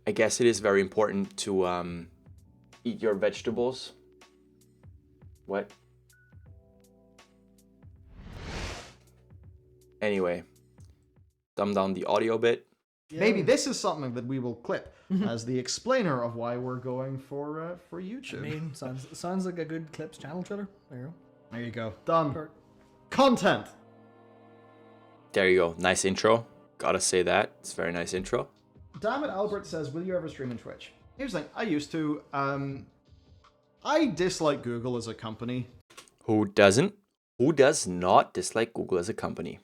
I guess it is very important to eat your vegetables. What? Anyway, dumb down the audio bit. Maybe this is something that we will clip as the explainer of why we're going for YouTube. I mean, sounds like a good clips channel trailer. There you go. There you go. Done. Perfect. Content. There you go. Nice intro. Gotta say that. It's a very nice intro. Damn it, Albert says, will you ever stream on Twitch? Here's the thing. I used to. I dislike Google as a company. Who doesn't? Who does not dislike Google as a company?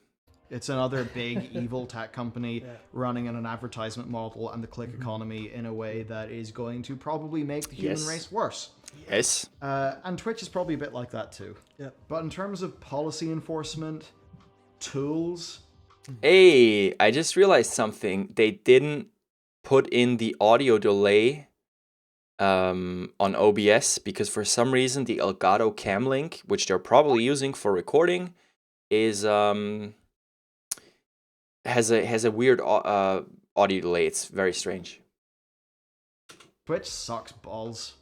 It's another big evil tech company running on an advertisement model and the click economy in a way that is going to probably make the human race worse. Yes. And Twitch is probably a bit like that too. Yeah. But in terms of policy enforcement, tools... Hey, I just realized something. They didn't put in the audio delay on OBS because for some reason the Elgato Cam Link, which they're probably using for recording, is has a weird audio delay. It's very strange. Twitch sucks balls.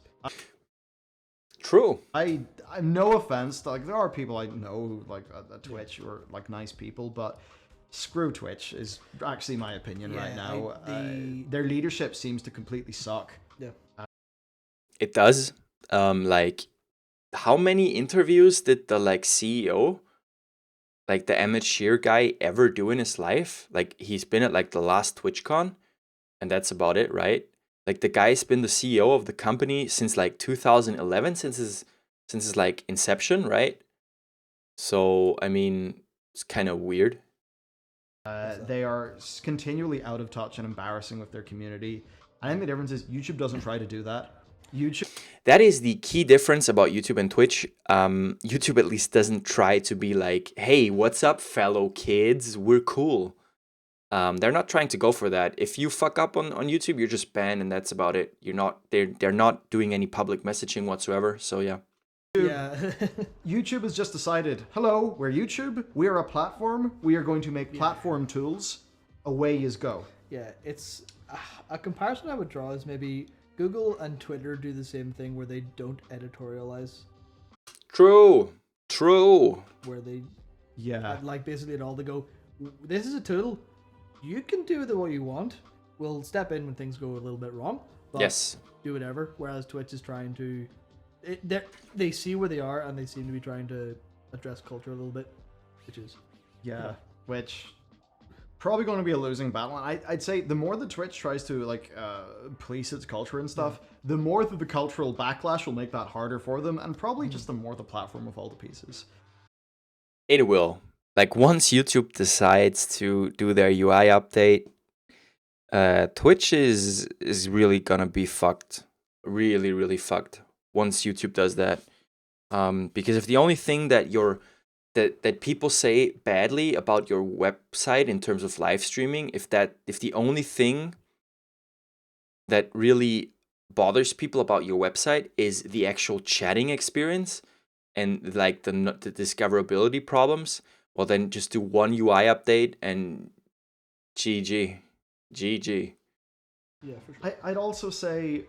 True. I'm no offense. Like there are people I know who like at Twitch who are like nice people, but screw Twitch is actually my opinion right now. Their leadership seems to completely suck. Yeah. It does. Like, how many interviews did the like CEO, like the Emmett Shear guy, ever do in his life? Like, he's been at like the last TwitchCon, and that's about it, right? Like, the guy's been the CEO of the company since like 2011, since his like inception, right? So, I mean, it's kind of weird. They are continually out of touch and embarrassing with their community. I think the difference is YouTube doesn't try to do that. That is the key difference about YouTube and Twitch. YouTube at least doesn't try to be like, hey, what's up, fellow kids? We're cool. They're not trying to go for that. If you fuck up on YouTube, you're just banned, and that's about it. They're not doing any public messaging whatsoever. So yeah. Yeah. YouTube has just decided, hello, we're YouTube. We are a platform. We are going to make platform tools. Away you go. Yeah, it's a comparison I would draw is maybe Google and Twitter do the same thing where they don't editorialize. True. Where they Yeah. like basically at all they go, this is a tool. You can do the way you want. We'll step in when things go a little bit wrong. But Yes. do whatever. Whereas Twitch is trying to, they see where they are and they seem to be trying to address culture a little bit, which is which probably going to be a losing battle. And I'd say the more that Twitch tries to like police its culture and stuff, the more that the cultural backlash will make that harder for them, and probably just the more the platform of all the pieces. It will. Like, once YouTube decides to do their UI update, Twitch is really gonna be fucked. Really, really fucked once YouTube does that. Because if the only thing that that people say badly about your website in terms of live streaming, if the only thing that really bothers people about your website is the actual chatting experience and like the discoverability problems, well then just do one UI update and GG. yeah, for sure. I'd also say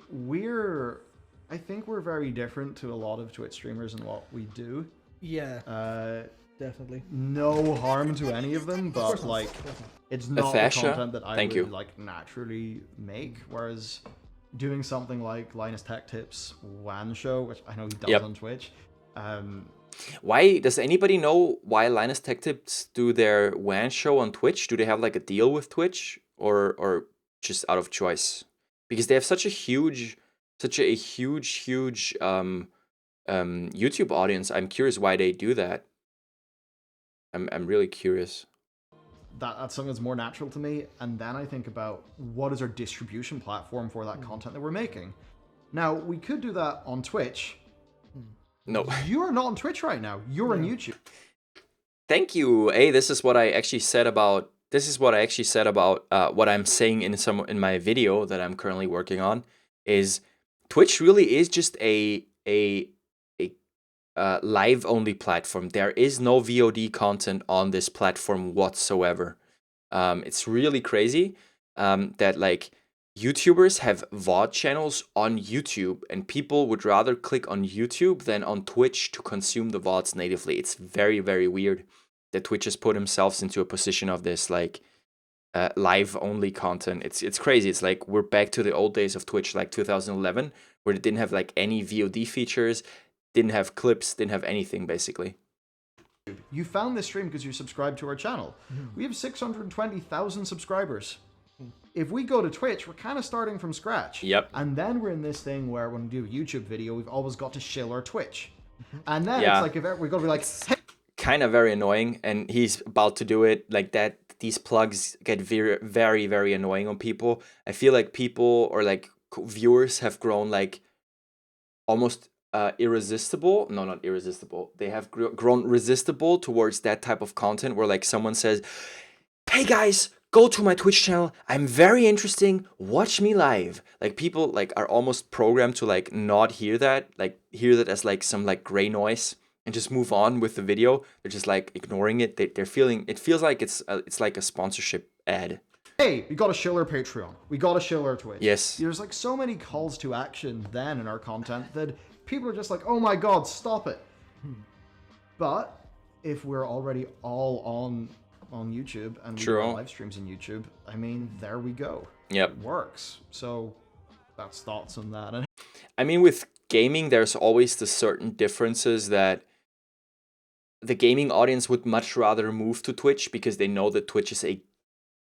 I think we're very different to a lot of Twitch streamers in what we do. Yeah, definitely. No harm to any of them, but like it's not the Athasha, content that I thank would you. like naturally make. Whereas doing something like Linus Tech Tips WAN show, which I know he does on Twitch. Why does anybody know why Linus Tech Tips do their WAN show on Twitch? Do they have like a deal with Twitch or just out of choice? Because they have such a huge YouTube audience. I'm curious why they do that. I'm really curious. That's something that's more natural to me. And then I think about what is our distribution platform for that content that we're making. Now, we could do that on Twitch. No. You're not on Twitch right now. You're on YouTube. Thank you. Hey, this is what I actually said about what I'm saying in my video that I'm currently working on. Is Twitch really is just a live only platform. There is no VOD content on this platform whatsoever. It's really crazy that like YouTubers have VOD channels on YouTube, and people would rather click on YouTube than on Twitch to consume the VODs natively. It's very, very weird that Twitch has put themselves into a position of this like live only content. It's crazy. It's like we're back to the old days of Twitch, like 2011, where they didn't have like any VOD features, didn't have clips, didn't have anything basically. You found this stream because you subscribed to our channel. We have 620,000 subscribers. If we go to Twitch, we're kind of starting from scratch. Yep. And then we're in this thing where when we do a YouTube video, we've always got to shill our Twitch. And then Yeah. it's like, if we've got to be like, hey, Kind of very annoying, and he's about to do it like that. These plugs get very, very, very annoying on people. I feel like people or like viewers have grown like almost irresistible. No, not irresistible. They have grown resistible towards that type of content where like someone says, "Hey guys, go to my Twitch channel. I'm very interesting. Watch me live." Like people like are almost programmed to like not hear that, like hear that as like some like gray noise and just move on with the video. They're just like ignoring it. They're feeling it feels like it's like a sponsorship ad. hey, we got to shill our Patreon. We got to shill our Twitch. Yes. There's like so many calls to action then in our content that people are just like, oh my god, stop it. But if we're already all on YouTube and we True. do live streams on YouTube, I mean, there we go. Yep. It works. So that's thoughts on that. And I mean, with gaming, there's always the certain differences that the gaming audience would much rather move to Twitch because they know that Twitch is a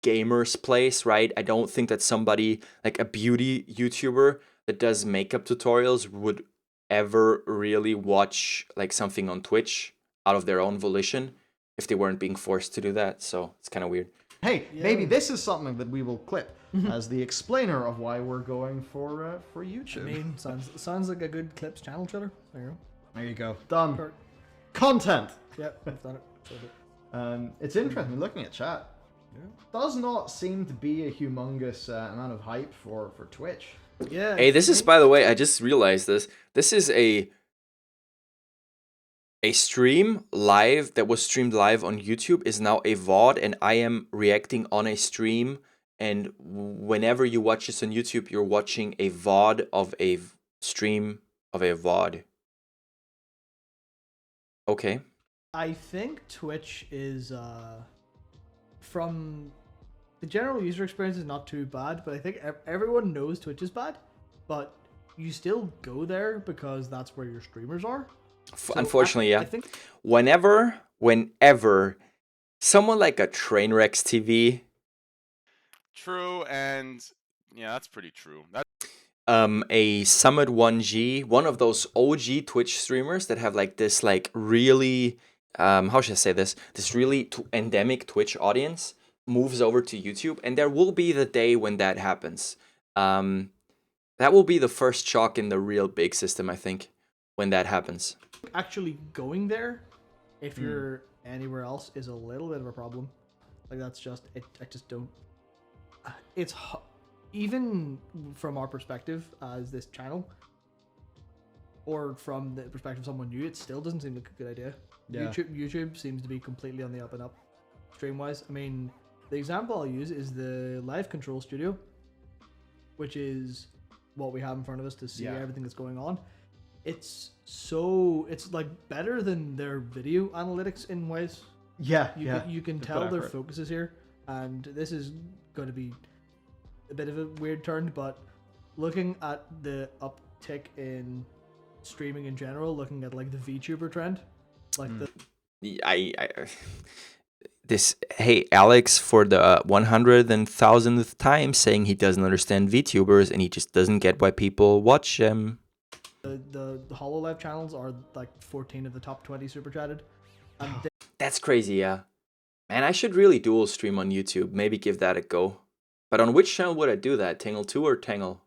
gamer's place, right? I don't think that somebody like a beauty YouTuber that does makeup tutorials would ever really watch like something on Twitch out of their own volition if they weren't being forced to do that. So it's kind of weird. hey, maybe this is something that we will clip as the explainer of why we're going for YouTube. I mean, sounds like a good clips channel trailer. There you go. There you go. Done. Perfect. Content. Yep, I've done it. Sold it. It's interesting looking at chat. Does not seem to be a humongous amount of hype for Twitch. Yeah. Hey, this is, by the way, I just realized this. This is a stream live that was streamed live on YouTube is now a VOD, and I am reacting on a stream. And whenever you watch this on YouTube, you're watching a VOD of a stream of a VOD. Okay. I think Twitch is from the general user experience is not too bad, but I think everyone knows Twitch is bad, but you still go there because that's where your streamers are. So Unfortunately, yeah. I think Whenever someone like a Trainwrecks TV, True, and yeah, that's pretty true. a Summit 1G, one of those OG Twitch streamers that have like this like really how should I say this really endemic Twitch audience moves over to YouTube, and there will be the day when that happens. That will be the first shock in the real big system, I think, when that happens. actually going there, if you're anywhere else, is a little bit of a problem. Like that's just it. I just don't. It's even from our perspective as this channel, or from the perspective of someone new, it still doesn't seem like a good idea. Yeah. YouTube seems to be completely on the up and up, stream wise. I mean, the example I'll use is the Live Control Studio, which is what we have in front of us to see everything that's going on. It's like better than their video analytics in ways. Yeah, You can They tell put their effort. focus is here, and this is going to be a bit of a weird turn, but looking at the uptick in streaming in general, looking at like the VTuber trend, like the Hey Alex for the 100,000th time saying he doesn't understand VTubers and he just doesn't get why people watch them. the HoloLive channels are like 14 of the top 20 super chatted, and That's crazy, yeah. Man, I should really dual stream on YouTube. Maybe give that a go. But on which channel would I do that? Tangle 2 or Tangle?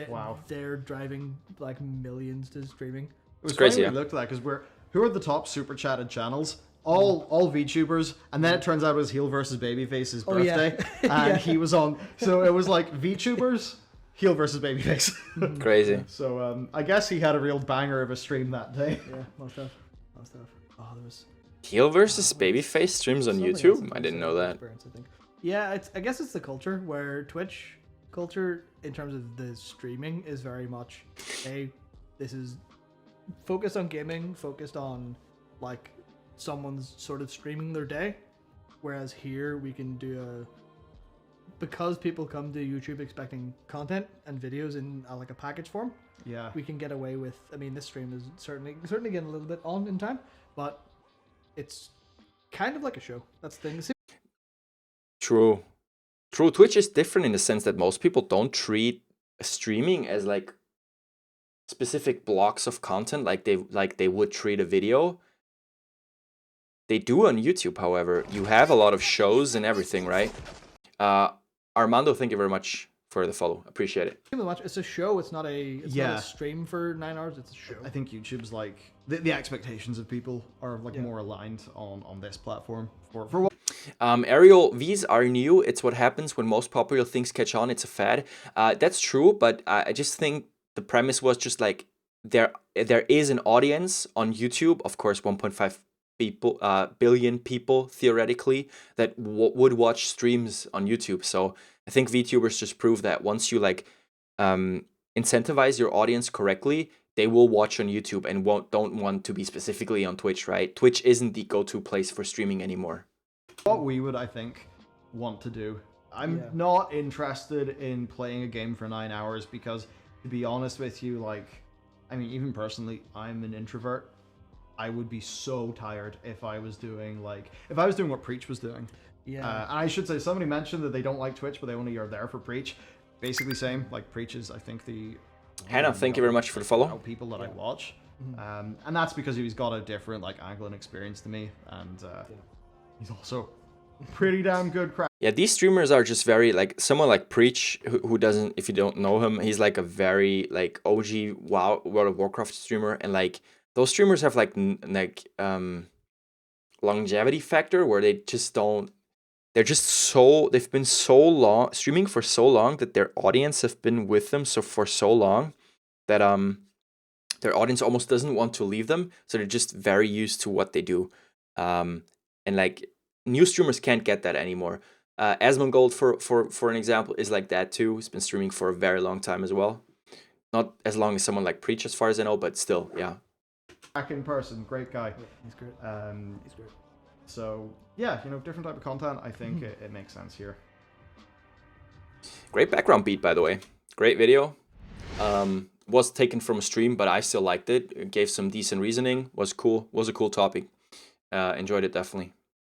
Wow. they're driving like millions to streaming. It was crazy, funny yeah. when we looked at that because who are the top super chatted channels? All VTubers, and then it turns out it was Heel versus Babyface's Oh, yeah. birthday, and he was on. So it was like VTubers, Heel versus Babyface. Crazy. So I guess he had a real banger of a stream that day. Yeah, most of. Oh, there was Heel versus Babyface streams on something else YouTube? that I was didn't a know good that. experience, I think. Yeah, I guess it's the culture where Twitch culture in terms of the streaming is very much, hey, this is focused on gaming, focused on like someone's sort of streaming their day, whereas here we can do because people come to YouTube expecting content and videos in like a package form. Yeah. We can get away with. I mean, this stream is certainly getting a little bit on in time, but it's kind of like a show. That's the thing. True. Twitch is different in the sense that most people don't treat streaming as like specific blocks of content like they would treat a video. They do on YouTube, however. You have a lot of shows and everything, right? Armando, thank you very much for the follow. Appreciate it. Thank you very much. It's a show. It's not a stream for 9 hours. It's a show. I think YouTube's like the expectations of people are like more aligned on this platform for what. Ariel, these are new. It's what happens when most popular things catch on. It's a fad. That's true, but I just think the premise was just like there is an audience on YouTube, of course, 1.5 billion people theoretically that would watch streams on YouTube. So I think VTubers just prove that once you like incentivize your audience correctly, they will watch on YouTube and don't want to be specifically on Twitch, right? Twitch isn't the go-to place for streaming anymore. What we would, I think, want to do. I'm not interested in playing a game for 9 hours because, to be honest with you, like, I mean, even personally, I'm an introvert. I would be so tired if I was doing what Preach was doing. Yeah. And I should say, somebody mentioned that they don't like Twitch, but they only are there for Preach. Basically same, like Preach is, I think, the... Hannah, thank you very much for the follow. People that I watch. And that's because he's got a different, like, angle and experience to me. And he's also pretty damn good crap. Yeah, these streamers are just very, like, someone like Preach, who doesn't, if you don't know him, he's like a very, like, OG World of Warcraft streamer. And, like, those streamers have, like, longevity factor where they just don't, they've been so long, streaming for so long that their audience have been with them for so long that, their audience almost doesn't want to leave them. So they're just very used to what they do. And, like, new streamers can't get that anymore. Asmongold, for an example, is like that too. He's been streaming for a very long time as well. Not as long as someone like Preach, as far as I know, but still, yeah. Back in person, great guy. Yeah, he's great. He's great. So yeah, different type of content. I think it makes sense here. Great background beat, by the way. Great video. Was taken from a stream, but I still liked it. It gave some decent reasoning. Was cool. Was a cool topic. Enjoyed it definitely.